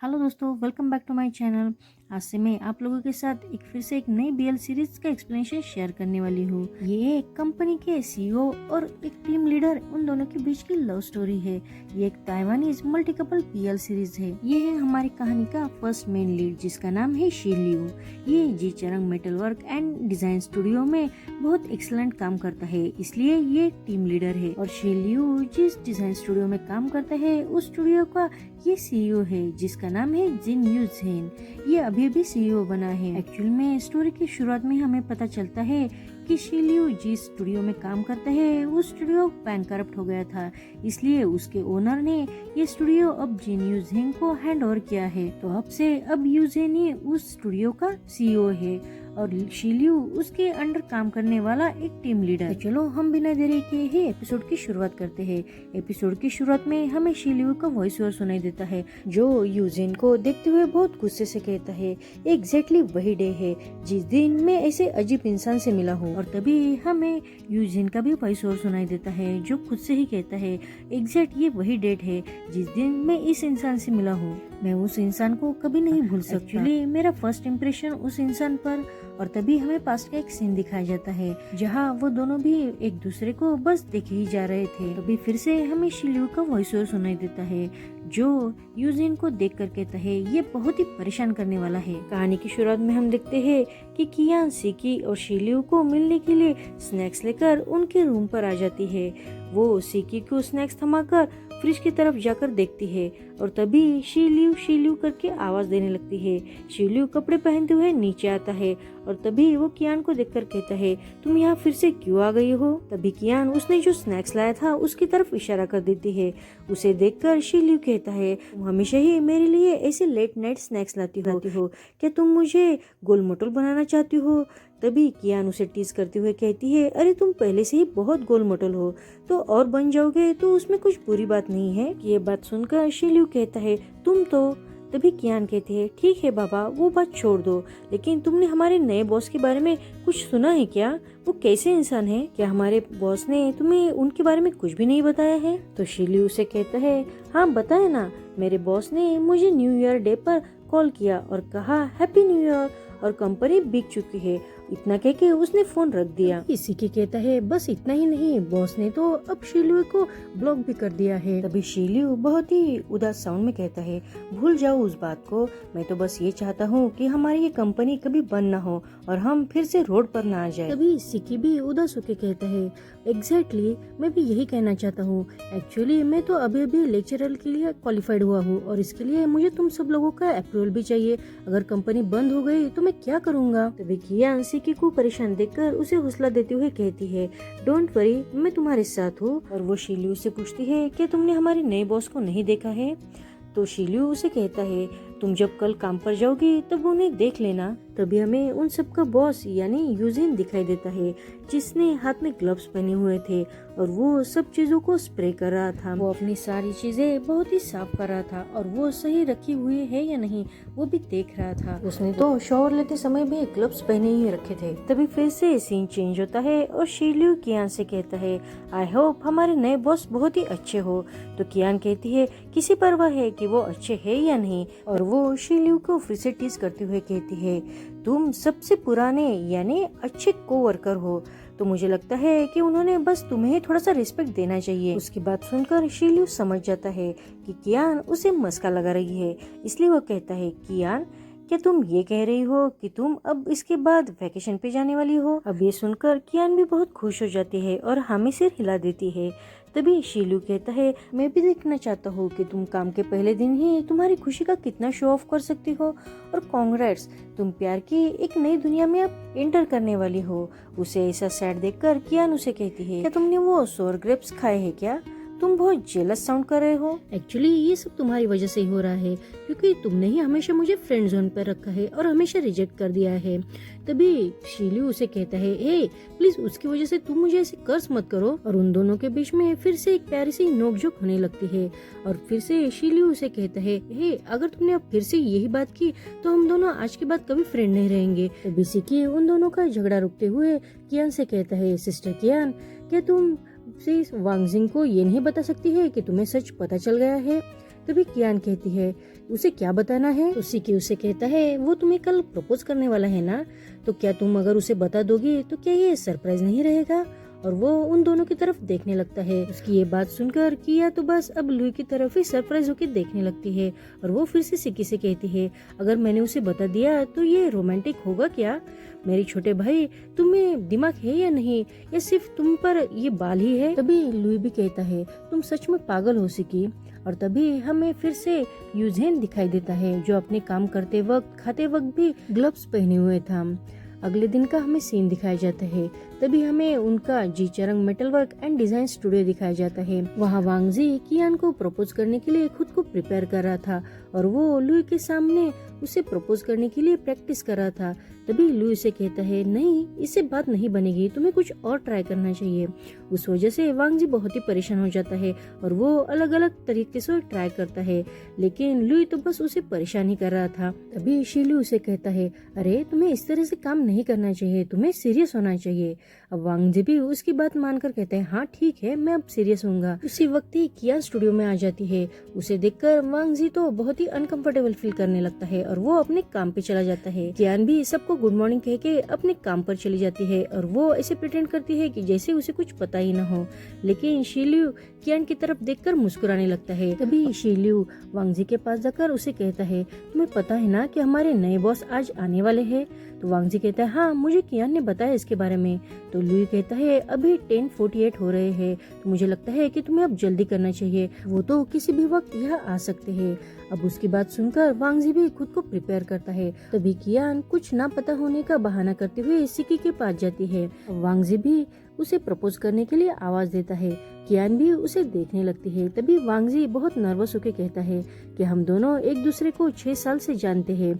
Hello दोस्तों, welcome back to my channel. आज से मैं आप लोगों के साथ फिर से एक नई बीएल सीरीज का एक्सप्लेनेशन शेयर करने वाली हूँ। ये एक कंपनी के सीईओ और एक टीम लीडर उन दोनों के बीच की लव स्टोरी है। ये एक Taiwanese multi couple BL series है। ये है हमारी कहानी का फर्स्ट मेन लीड, जिसका नाम है शी लियू। ये Ji Charang metal work and design studio में बहुत एक्सलेंट काम करता है, इसलिए ये एक टीम लीडर है। और शी लियू जिस डिजाइन स्टूडियो में काम करता है उस स्टूडियो का ये सीईओ है, जिसका नाम है जिन यू जेन। ये अभी भी सीईओ बना है। एक्चुअल में स्टोरी की शुरुआत में हमें पता चलता है कि शी लियू जिस स्टूडियो में काम करता है उस स्टूडियो बैंकरप्ट हो गया था, इसलिए उसके ओनर ने ये स्टूडियो अब जिन यू जेन को हैंड ओवर किया है। तो अब यू जेन ही उस स्टूडियो का सीईओ है और शी लियू उसके अंडर काम करने वाला एक टीम लीडर। तो चलो हम बिना देरी किए ही एपिसोड की शुरुआत करते हैं। एपिसोड की शुरुआत में हमें शी लियू का वॉइस ओवर सुनाई देता है, जो यूजिन को देखते हुए बहुत गुस्से से कहता है एग्जैक्टली वही डे है जिस दिन मैं ऐसे अजीब इंसान से मिला हूँ। और तभी हमें यूजिन का भी वॉइस ओवर सुनाई देता है, जो खुद से ही कहता है एग्जैक्ट ये वही डेट है जिस दिन मैं इस इंसान से मिला हूँ। मैं उस इंसान को कभी नहीं भूल सकता। एक्चुअली मेरा फर्स्ट इम्प्रेशन उस इंसान पर। और तभी हमें पास्ट का एक सीन दिखाया जाता है जहाँ वो दोनों भी एक दूसरे को बस देखे ही जा रहे थे। तभी फिर से हमें शी लियू का वॉइस ओवर सुनाई देता है, जो यूजिन को देख कर कहता है ये बहुत ही परेशान करने वाला है। कहानी की शुरुआत में हम देखते हैं कि कियान सिकी और शी लियू को मिलने के लिए स्नैक्स लेकर उनके रूम पर आ जाती है। वो सिकी को स्नैक्स थमाकर फ्रिज की तरफ जाकर देखती है और तभी शी लियू करके आवाज देने लगती है। शी लियू कपड़े पहनते हुए नीचे आता है और तभी वो कियान को देखकर कहता है तुम यहाँ फिर से क्यों आ गई हो। तभी कियान उसने जो स्नैक्स लाया था उसकी तरफ इशारा कर देती है। उसे देखकर शी लियू कहता है तुम हमेशा ही मेरे लिए ऐसे लेट नाइट स्नैक्स लाती हो, क्या तुम मुझे गोल मोटल बनाना चाहती हो। तभी कियान उसे टीज करते हुए कहती है अरे तुम पहले से ही बहुत गोल मोटल हो, तो और बन जाओगे तो उसमें कुछ बुरी बात नहीं है। ये बात सुनकर शी लियू कहता है तुम तो। तभी कियान कहते हैं ठीक है बाबा, वो बात छोड़ दो, लेकिन तुमने हमारे नए बॉस के बारे में कुछ सुना है क्या? वो कैसे इंसान है? क्या हमारे बॉस ने तुम्हें उनके बारे में कुछ भी नहीं बताया है? तो शी लियू उसे कहता है हाँ बताए ना, मेरे बॉस ने मुझे न्यू ईयर डे पर कॉल किया और कहा हैप्पी न्यू ईयर और कंपनी बिक चुकी है। इतना कह के उसने फोन रख दिया। इसी के कहता है बस इतना ही नहीं, बॉस ने तो अब शी लियू को ब्लॉक भी कर दिया है। तभी शी लियू बहुत ही उदास साउंड में कहता है भूल जाओ उस बात को, मैं तो बस ये चाहता हूँ कि हमारी ये कंपनी कभी बंद न हो और हम फिर से रोड पर न आ जाए। तभी सिकी भी उदास होकर कहता है एग्जैक्टली मैं भी यही कहना चाहता हूँ। एक्चुअली मैं तो अभी लेक्चरर के लिए क्वालिफाइड हुआ हूँ और इसके लिए मुझे तुम सब लोगों का अप्रूवल भी चाहिए। अगर कंपनी बंद हो गई तो मैं क्या करूँगा। तभी कियान सिकी को परेशान देखकर उसे हौसला देते हुए कहती है डोंट वरी, मैं तुम्हारे साथ हूँ। और वो शी लियू से पूछती है क्या तुमने हमारे नए बॉस को नहीं देखा है। तो शी लियू उसे कहता है तुम जब कल काम पर जाओगी तब उन्हें देख लेना। तभी हमें उन सब का बॉस यानी यूजिन दिखाई देता है, जिसने हाथ में ग्लव्स पहने हुए थे और वो सब चीजों को स्प्रे कर रहा था। वो अपनी सारी चीजें बहुत ही साफ कर रहा था और वो सही रखी हुई है या नहीं वो भी देख रहा था। उसने तो शॉवर लेते समय भी ग्लव्स पहने ही रखे थे। तभी फिर से सीन चेंज होता है और शी लियू कियान से कहता है आई होप हमारे नए बॉस बहुत ही अच्छे हो। तो कियान कहती है किसी परवाह है कि वो अच्छे है या नहीं। और वो शी लियू को फिर से टीज करते हुए कहती है तुम सबसे पुराने यानी अच्छे कोवर्कर हो, तो मुझे लगता है कि उन्होंने बस तुम्हें थोड़ा सा रिस्पेक्ट देना चाहिए। उसकी बात सुनकर शी लियू समझ जाता है कि कियान उसे मस्का लगा रही है, इसलिए वो कहता है कियान क्या तुम ये कह रही हो कि तुम अब इसके बाद वैकेशन पे जाने वाली हो। अब ये सुनकर कियान भी बहुत खुश हो जाती है और हामी सिर हिला देती है। तभी शी लियू कहता है मैं भी देखना चाहता हूँ कि तुम काम के पहले दिन ही तुम्हारी खुशी का कितना शो ऑफ कर सकती हो। और कांग्रेट्स, तुम प्यार की एक नई दुनिया में अब एंटर करने वाली हो। उसे ऐसा सैड देखकर कियान उसे कहती है क्या तुमने वो सोर ग्रेप्स खाए हैं क्या? तुम बहुत जेलस साउंड कर रहे हो। एक्चुअली ये सब तुम्हारी वजह से ही हो रहा है, क्योंकि तुमने ही हमेशा मुझे फ्रेंड जोन पर रखा है और हमेशा रिजेक्ट कर दिया है। तभी शी लियू उसे कहता है हे प्लीज उसकी वजह से तुम मुझे ऐसे कर्ज मत करो। और उन दोनों के बीच में फिर से एक प्यारी सी नोकझोंक होने लगती है और फिर से शी लियू उसे कहता है हे अगर तुमने अब फिर से यही बात की तो हम दोनों आज के बाद कभी फ्रेंड नहीं रहेंगे। तभी सिकी उन दोनों का झगड़ा रुकते हुए कियान से कहता है सिस्टर कियान क्या तुम से वांगजिंग को ये नहीं बता सकती है कि तुम्हें सच पता चल गया है। तभी कियान कहती है उसे क्या बताना है। तो सिकी उसे कहता है वो तुम्हें कल प्रपोज करने वाला है ना, तो क्या तुम अगर उसे बता दोगी तो क्या ये सरप्राइज नहीं रहेगा। और वो उन दोनों की तरफ देखने लगता है। उसकी ये बात सुनकर किया तो बस अब लुई की तरफ ही सरप्राइज होकर देखने लगती है। और वो फिर से सिकी से कहती है अगर मैंने उसे बता दिया तो ये रोमांटिक होगा क्या। मेरे छोटे भाई, तुम्हें दिमाग है या नहीं, या सिर्फ तुम पर ये बाल ही है। तभी लुई भी कहता है तुम सच में पागल हो सिकी। और तभी हमें फिर से यूजेन दिखाई देता है जो अपने काम करते वक्त खाते वक्त भी ग्लव्स पहने हुए था। अगले दिन का हमें सीन दिखाया जाता है। तभी हमें उनका Jicharang metal work and design studio दिखाया जाता है। वहाँ वांगजी कियान को प्रपोज करने के लिए खुद को प्रिपेयर कर रहा था और वो लुई के सामने उसे प्रपोज करने के लिए प्रैक्टिस कर रहा था। तभी लुई से कहता है नहीं, इससे बात नहीं बनेगी, तुम्हें कुछ और ट्राई करना चाहिए। उस वजह से वांगजी बहुत ही परेशान हो जाता है और वो अलग अलग तरीके से ट्राई करता है, लेकिन लुई तो बस उसे परेशान ही कर रहा था। तभी शीलू उसे कहता है अरे तुम्हें इस तरह से काम नहीं करना चाहिए, तुम्हें सीरियस होना चाहिए। अब वांगजी भी उसकी बात मानकर कहते हैं हाँ ठीक है, मैं अब सीरियस होऊंगा। उसी वक्त ही कियान स्टूडियो में आ जाती है। उसे देखकर वांगजी तो बहुत ही अनकंफर्टेबल फील करने लगता है और वो अपने काम पे चला जाता है। कियान भी सबको गुड मॉर्निंग कह के अपने काम पर चली जाती है और वो ऐसे प्रिटेंड करती है कि जैसे उसे कुछ पता ही न हो। लेकिन शील्यू कियान की तरफ देखकर मुस्कुराने लगता है। तभी शील्यू वांगजी के पास जाकर उसे कहता है तुम्हें पता है ना कि हमारे नए बॉस आज आने वाले हैं। तो वांगजी कहता है हाँ, मुझे कियान ने बताया इसके बारे में। तो लुई कहता है अभी 10:48 हो रहे हैं, तो मुझे लगता है कि तुम्हें अब जल्दी करना चाहिए, वो तो किसी भी वक्त यहाँ आ सकते हैं। अब उसकी बात सुनकर वांगजी भी खुद को प्रिपेयर करता है। तभी कियान कुछ ना पता होने का बहाना करते हुए सिकी के पास जाती है। वांगजी भी उसे प्रपोज करने के लिए आवाज देता है। कियान भी उसे देखने लगती है। तभी वांगजी बहुत नर्वस होकर कहता है कि हम दोनों एक दूसरे को 6 साल से जानते हैं,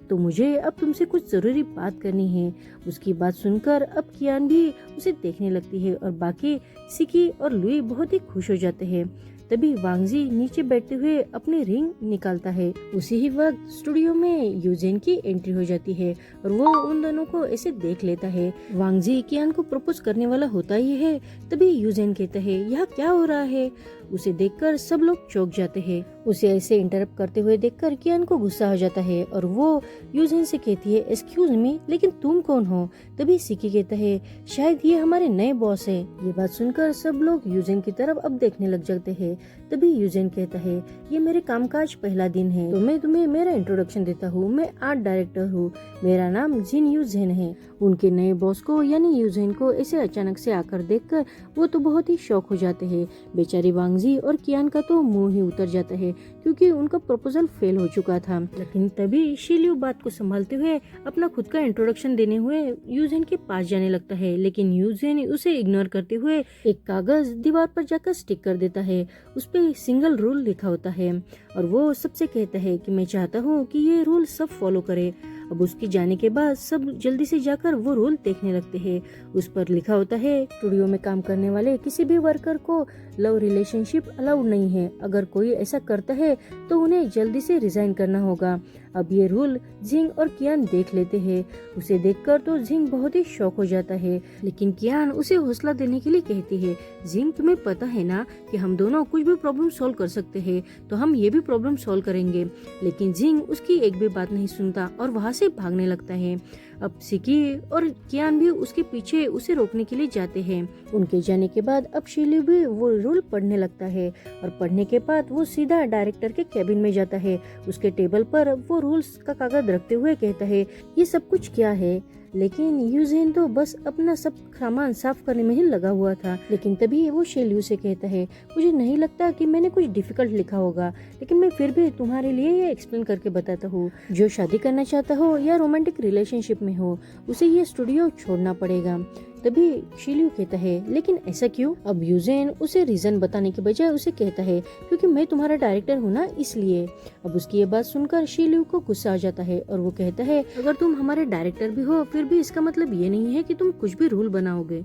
तो मुझे अब तुमसे कुछ जरूरी बात करनी है। उसकी बात सुनकर अब कियान भी उसे देखने लगती है और बाकी सिकी और लुई बहुत ही खुश हो जाते हैं। तभी वांगजी नीचे बैठते हुए अपनी रिंग निकालता है। उसी ही वक्त स्टूडियो में यूजेन की एंट्री हो जाती है और वो उन दोनों को ऐसे देख लेता है। वांगजी कियान को प्रपोज करने वाला होता ही है। तभी यूजेन कहता है यह क्या हो रहा है। उसे देखकर सब लोग चौंक जाते हैं। उसे ऐसे इंटरप्ट करते हुए देखकर कियान को गुस्सा हो जाता है और वो यूजेन से कहती है एक्सक्यूज मी, लेकिन तुम कौन हो। तभी सिकी कहता है शायद ये हमारे नए बॉस है। ये बात सुनकर सब लोग यूजेन की तरफ अब देखने लग जाते हैं। तभी यूजेन कहता है ये मेरे कामकाज पहला दिन है, तो मैं तुम्हें मेरा इंट्रोडक्शन देता हूँ। मैं आर्ट डायरेक्टर हूँ, मेरा नाम जिन यूजेन है। उनके नए बॉस को यानी यूजेन को ऐसे अचानक से आकर देखकर वो तो बहुत ही शॉक हो जाते हैं। बेचारी वांगजी और कियान का तो मुंह ही उतर जाता है क्योंकि उनका प्रपोजल फेल हो चुका था। लेकिन तभी शील्यू बात को संभालते हुए अपना खुद का इंट्रोडक्शन देने हुए यूजेन के पास जाने लगता है, लेकिन यूजेन उसे इग्नोर करते हुए एक कागज दीवार पर जाकर स्टिक कर देता है। उस पे सिंगल रूल लिखा होता है और वो सबसे कहता है कि मैं चाहता हूँ कि ये रूल सब फॉलो करे। अब उसके जाने के बाद सब जल्दी से जाकर वो रूल देखने लगते हैं। उस पर लिखा होता है स्टूडियो में काम करने वाले किसी भी वर्कर को लव रिलेशनशिप अलाउड नहीं है। अगर कोई ऐसा करता है तो उन्हें जल्दी से रिजाइन करना होगा। अब ये रूल जिंग और कियान देख लेते हैं। उसे देखकर तो जिंग बहुत ही शॉक हो जाता है, लेकिन कियान उसे हौसला देने के लिए कहती है जिंग तुम्हें पता है ना कि हम दोनों कुछ भी प्रॉब्लम सॉल्व कर सकते हैं, तो हम ये भी प्रॉब्लम सॉल्व करेंगे। लेकिन जिंग उसकी एक भी बात नहीं सुनता और वहाँ से भागने लगता है। अब सिकी और कियान भी उसके पीछे उसे रोकने के लिए जाते हैं। उनके जाने के बाद अब शील्यू भी वो रूल पढ़ने लगता है और पढ़ने के बाद वो सीधा डायरेक्टर के केबिन में जाता है। उसके टेबल पर वो रूल्स का कागज रखते हुए कहता है ये सब कुछ क्या है। लेकिन यूजेन तो बस अपना सब सामान साफ करने में ही लगा हुआ था। लेकिन तभी वो शील्यू से कहता है मुझे नहीं लगता कि मैंने कुछ डिफिकल्ट लिखा होगा, लेकिन मैं फिर भी तुम्हारे लिए ये एक्सप्लेन करके बताता हूँ। जो शादी करना चाहता हो या रोमांटिक रिलेशनशिप में हो उसे ये स्टूडियो छोड़ना पड़ेगा। तभी शील्यू कहता है लेकिन ऐसा क्यों। अब यूजेन उसे रीजन बताने के बजाय उसे कहता है क्योंकि मैं तुम्हारा डायरेक्टर हूँ ना, इसलिए। अब उसकी ये बात सुनकर शील्यू को गुस्सा आ जाता है और वो कहता है अगर तुम हमारे डायरेक्टर भी हो फिर भी इसका मतलब ये नहीं है कि तुम कुछ भी रूल बनाओगे।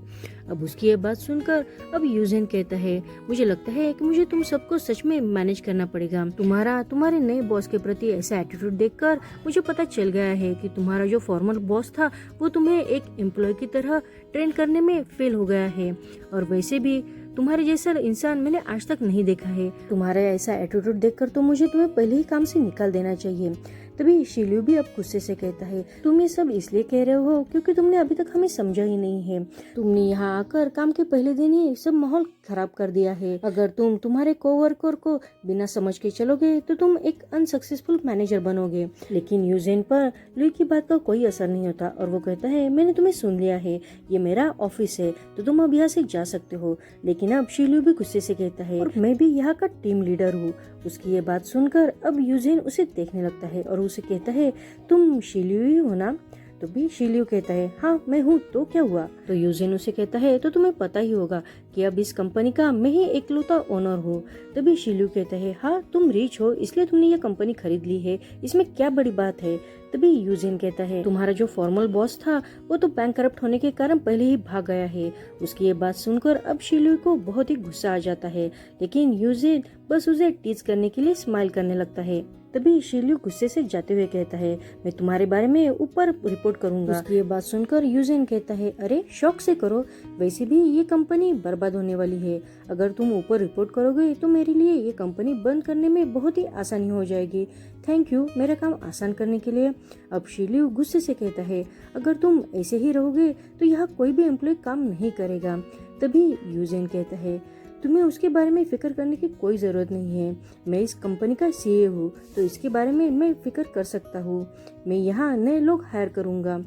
अब उसकी ये बात सुनकर अब यूजेन कहता है मुझे लगता है कि मुझे तुम सबको सच में मैनेज करना पड़ेगा। तुम्हारे नए बॉस के प्रति ऐसा एटीट्यूड देखकर मुझे पता चल गया है कि तुम्हारा जो फॉर्मल बॉस था वो तुम्हें एक एम्प्लॉय की तरह ट्रेन करने में फेल हो गया है, और वैसे भी तुम्हारे जैसा इंसान मैंने आज तक नहीं देखा है। तुम्हारा ऐसा एटीट्यूड देखकर तो मुझे तुम्हें पहले ही काम से निकाल देना चाहिए। तभी शिल्यू भी अब गुस्से से कहता है, तुम ये सब इसलिए कह रहे हो क्योंकि तुमने अभी तक हमें समझा ही नहीं है। तुमने यहाँ आकर काम के पहले दिन ही सब माहौल खराब कर दिया है। अगर तुम तुम्हारे कोवर्कर को बिना समझ के चलोगे तो तुम एक अनसक्सेसफुल मैनेजर बनोगे। लेकिन यूजेन पर लुई की बात का कोई असर नहीं होता और वो कहता है, मैंने तुम्हें सुन लिया है, ये मेरा ऑफिस है तो तुम अब यहाँ से जा सकते हो। लेकिन अब शिल्यू भी गुस्से से कहता है, और मैं भी यहाँ का टीम लीडर हूँ। उसकी ये बात सुनकर अब यूजेन उसे देखने लगता है और उसे कहता है, तुम शिल्यू ही हो ना? तो भी शिल्यू कहता है, हाँ मैं हूँ, तो क्या हुआ? तो यूजेन उसे कहता है, तो तुम्हें पता ही होगा कि अब इस कंपनी का मैं ही इकलौता ओनर हूँ। तभी शिल्यू कहता है, हाँ तुम रिच हो इसलिए तुमने ये कंपनी खरीद ली है, इसमें क्या बड़ी बात है? तभी यूजेन कहता है, तुम्हारा जो फॉर्मल बॉस था वो तो बैंक करप्ट होने के कारण पहले ही भाग गया है। उसकी ये बात सुनकर अब शिल्यू को बहुत ही गुस्सा आ जाता है, लेकिन यूजेन बस उसे टीज करने के लिए स्माइल करने लगता है। तभी शिल्यू गुस्से से जाते हुए कहता है, मैं तुम्हारे बारे में ऊपर रिपोर्ट करूंगा। उसकी ये बात सुनकर यूजेन कहता है, अरे शौक से करो, वैसे भी ये कंपनी बर्बाद होने वाली है। अगर तुम ऊपर रिपोर्ट करोगे तो मेरे लिए ये कंपनी बंद करने में बहुत ही आसानी हो जाएगी। थैंक यू मेरा काम आसान करने के लिए। अब शिल्यू गुस्से से कहता है, अगर तुम ऐसे ही रहोगे तो यहाँ कोई भी एम्प्लॉय काम नहीं करेगा। तभी यूजेन कहता है, तुम्हें उसके बारे में फिक्र करने की कोई जरूरत नहीं है। मैं इस कंपनी का सीईओ हूँ तो इसके बारे में मैं फिक्र कर सकता हूँ। मैं यहाँ नए लोग हायर करूँगा।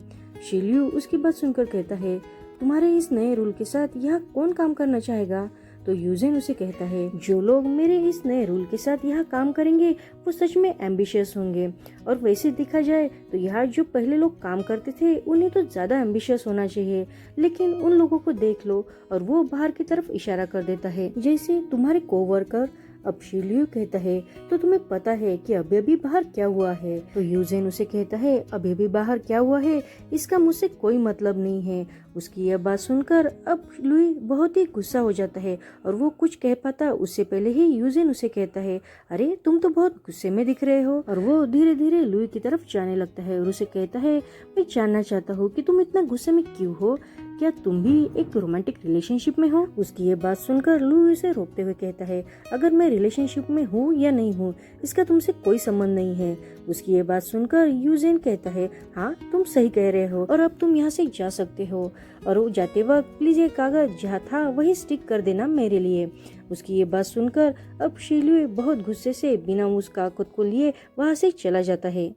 शिल्यू उसकी बात सुनकर कहता है, तुम्हारे इस नए रूल के साथ यहाँ कौन काम करना चाहेगा? तो यूजेन उसे कहता है, जो लोग मेरे इस नए रूल के साथ यहाँ काम करेंगे वो सच में एम्बिशियस होंगे। और वैसे देखा जाए तो यहाँ जो पहले लोग काम करते थे उन्हें तो ज्यादा एम्बिशियस होना चाहिए, लेकिन उन लोगों को देख लो। और वो बाहर की तरफ इशारा कर देता है, जैसे तुम्हारे कोवर्कर। अब शिल्यू कहता है, तो तुम्हें पता है कि अभी अभी बाहर क्या हुआ है? तो यूजेन उसे कहता है, अभी अभी बाहर क्या हुआ है इसका मुझसे कोई मतलब नहीं है। उसकी यह बात सुनकर अब लुई बहुत ही गुस्सा हो जाता है और वो कुछ कह पाता उससे पहले ही यूजेन उसे कहता है, अरे तुम तो बहुत गुस्से में दिख रहे हो। और वो धीरे धीरे लुई की तरफ जाने लगता है और उसे कहता है, मैं जानना चाहता हूँ कि तुम इतना गुस्से में क्यों हो? क्या तुम भी एक रोमांटिक रिलेशनशिप में हो? उसकी ये बात सुनकर लुई उसे रोकते हुए कहता है, अगर मैं रिलेशनशिप में हूँ या नहीं हूँ इसका तुमसे कोई संबंध नहीं है। उसकी ये बात सुनकर यूजेन कहता है, हाँ तुम सही कह रहे हो और अब तुम यहाँ से जा सकते हो। और वो जाते वक्त प्लीज ये कागज जहाँ था वही स्टिक कर देना मेरे लिए। उसकी ये बात सुनकर अब शिल्यू बहुत गुस्से से बिना उस कागज को लिए वहाँ से चला जाता है।